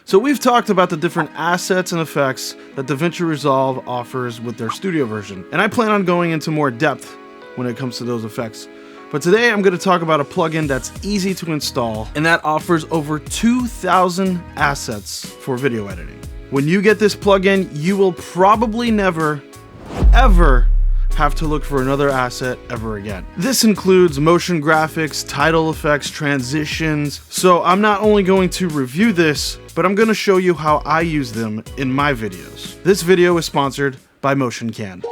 So we've talked about the different assets and effects that DaVinci Resolve offers with their studio version, and I plan on going into more depth when it comes to those effects. But today I'm going to talk about a plugin that's easy to install and that offers over 2,000 assets for video editing. When you get this plugin, you will probably never, ever have to look for another asset ever again. This includes motion graphics, title effects, transitions. So I'm not only going to review this, but I'm going to show you how I use them in my videos. This video is sponsored by MotionCan.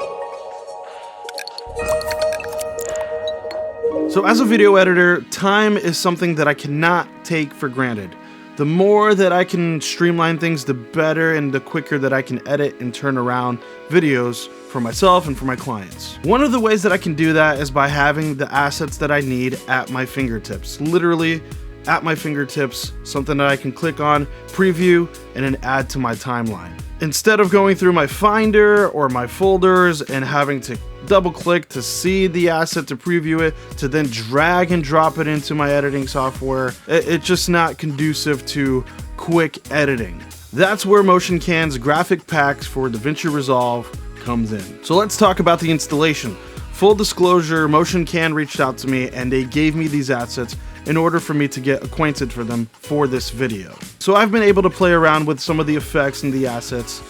So as a video editor, time is something that I cannot take for granted. The more that I can streamline things, the better and the quicker that I can edit and turn around videos for myself and for my clients. One of the ways that I can do that is by having the assets that I need at my fingertips. Literally at my fingertips, something that I can click on, preview, and then add to my timeline. Instead of going through my Finder or my folders and having to double click to see the asset to preview it, to then drag and drop it into my editing software, it's just not conducive to quick editing. That's where MotionCan's graphic packs for DaVinci Resolve comes in. So let's talk about the installation. Full disclosure, MotionCan reached out to me and they gave me these assets in order for me to get acquainted for them for this video. So I've been able to play around with some of the effects and the assets,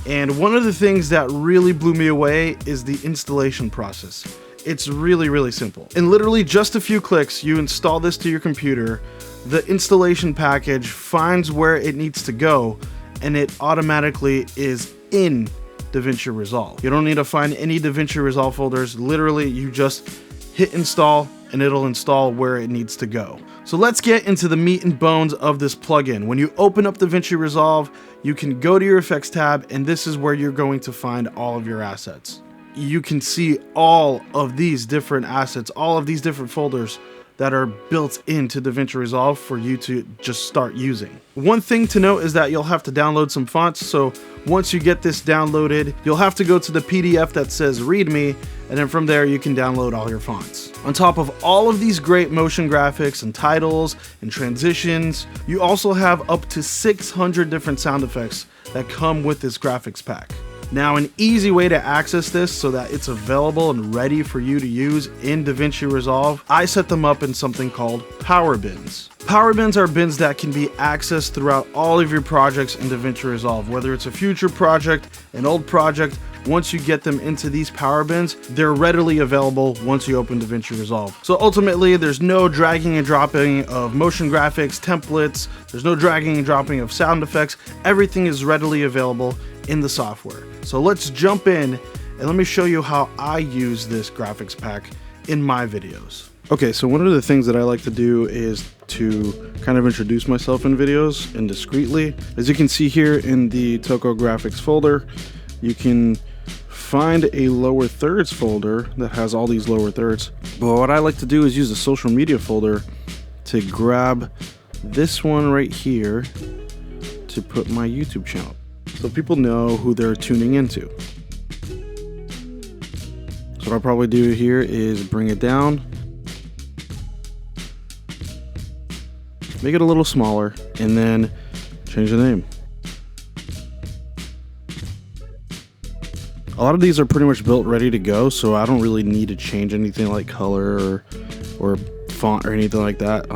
and one of the things that really blew me away is the installation process. It's really simple. In literally just a few clicks, you install this to your computer, the installation package finds where it needs to go, and it automatically is in DaVinci Resolve. You don't need to find any DaVinci Resolve folders. Literally, you just hit install and it'll install where it needs to go. So let's get into the meat and bones of this plugin. When you open up DaVinci Resolve, you can go to your effects tab, and this is where you're going to find all of your assets. You can see all of these different assets, all of these different folders that are built into DaVinci Resolve for you to just start using. One thing to note is that you'll have to download some fonts, so once you get this downloaded, you'll have to go to the PDF that says README, and then from there you can download all your fonts. On top of all of these great motion graphics and titles and transitions, you also have up to 600 different sound effects that come with this graphics pack. Now, an easy way to access this so that it's available and ready for you to use in DaVinci Resolve, I set them up in something called Power Bins. Power Bins are bins that can be accessed throughout all of your projects in DaVinci Resolve. Whether it's a future project, an old project, once you get them into these Power Bins, they're readily available once you open DaVinci Resolve. So ultimately, there's no dragging and dropping of motion graphics, templates, there's no dragging and dropping of sound effects. Everything is readily available in the software. So let's jump in and let me show you how I use this graphics pack in my videos. Okay, so one of the things that I like to do is to kind of introduce myself in videos and discreetly. As you can see here in the Toko graphics folder, you can find a lower thirds folder that has all these lower thirds. But what I like to do is use the social media folder to grab this one right here to put my YouTube channel, so people know who they're tuning into. So what I'll probably do here is bring it down, make it a little smaller, and then change the name. A lot of these are pretty much built ready to go, so I don't really need to change anything like color or font or anything like that.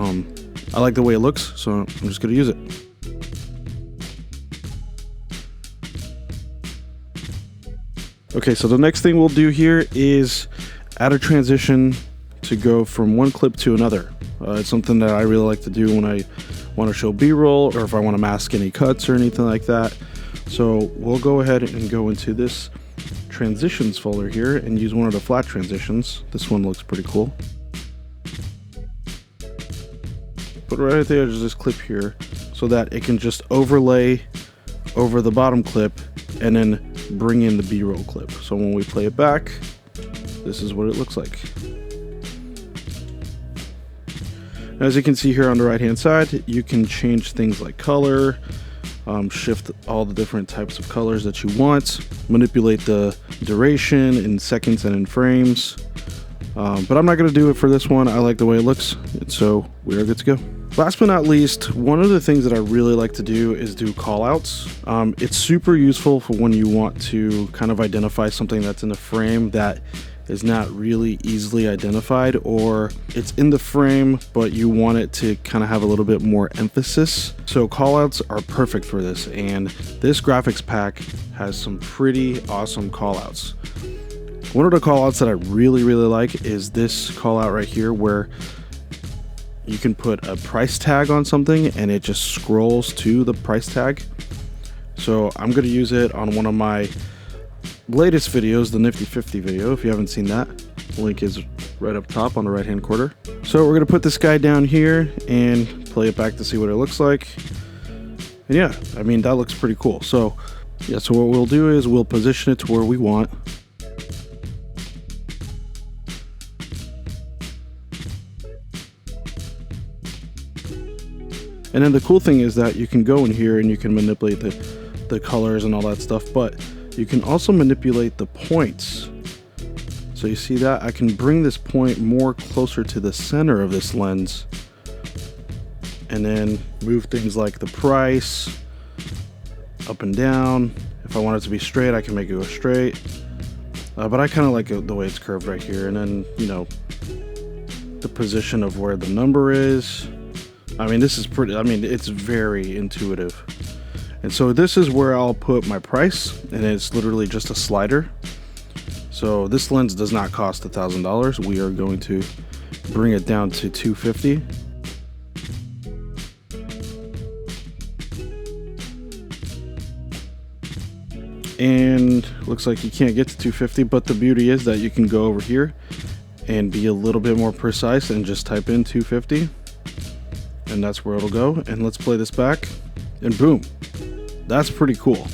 I like the way it looks, so I'm just going to use it. Okay, so the next thing we'll do here is add a transition to go from one clip to another. It's something that I really like to do when I want to show B-roll or if I want to mask any cuts or anything like that. So we'll go ahead and go into this transitions folder here and use one of the flat transitions. This one looks pretty cool. Put it right at the edge of this clip here so that it can just overlay over the bottom clip and then bring in the B-roll clip. So when we play it back, this is what it looks like. As you can see here on the right hand side, you can change things like color, shift all the different types of colors that you want, manipulate the duration in seconds and in frames. But I'm not going to do it for this one. I like the way it looks, so we are good to go. Last but not least, one of the things that I really like to do is do callouts. It's super useful for when you want to kind of identify something that's in the frame that is not really easily identified, or it's in the frame but you want it to kind of have a little bit more emphasis. So callouts are perfect for this, and this graphics pack has some pretty awesome callouts. One of the callouts that I really like is this callout right here, where you can put a price tag on something and it just scrolls to the price tag. So I'm going to use it on one of my latest videos, the Nifty 50 video. If you haven't seen that, the link is right up top on the right hand corner. So we're going to put this guy down here and play it back to see what it looks like. And yeah, I mean, that looks pretty cool. So yeah, so what we'll do is we'll position it to where we want. And then the cool thing is that you can go in here and you can manipulate the colors and all that stuff, but you can also manipulate the points. So you see that? I can bring this point more closer to the center of this lens, and then move things like the price up and down. If I want it to be straight, I can make it go straight. But I kind of like the way it's curved right here. And then, you know, the position of where the number is. I mean, this is pretty, I mean, it's very intuitive. And so this is where I'll put my price, and it's literally just a slider. So this lens does not cost $1,000. We are going to bring it down to $250. And looks like you can't get to $250, but the beauty is that you can go over here and be a little bit more precise and just type in $250. And that's where it'll go. And let's play this back, and boom, that's pretty cool.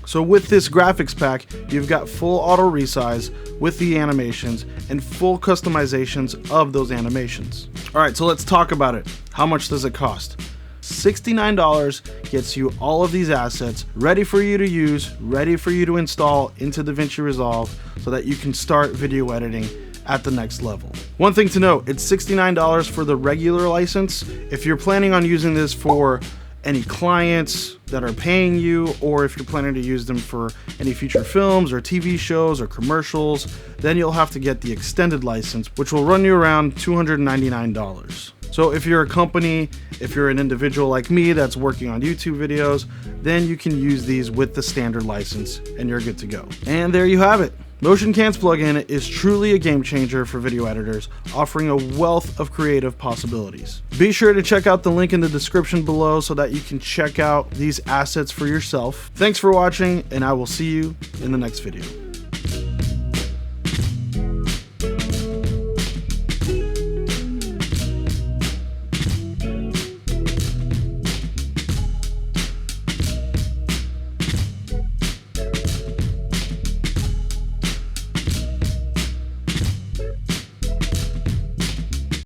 So with this graphics pack, you've got full auto resize with the animations and full customizations of those animations. All right, so let's talk about it. How much does it cost? $69 gets you all of these assets ready for you to use, ready for you to install into Davinci Resolve so that you can start video editing at the next level. One thing to note, it's $69 for the regular license. If you're planning on using this for any clients that are paying you, or if you're planning to use them for any future films or TV shows or commercials, then you'll have to get the extended license, which will run you around $299. So if you're a company, if you're an individual like me that's working on YouTube videos, then you can use these with the standard license and you're good to go. And there you have it. MotionCan's plugin is truly a game changer for video editors, offering a wealth of creative possibilities. Be sure to check out the link in the description below so that you can check out these assets for yourself. Thanks for watching, and I will see you in the next video.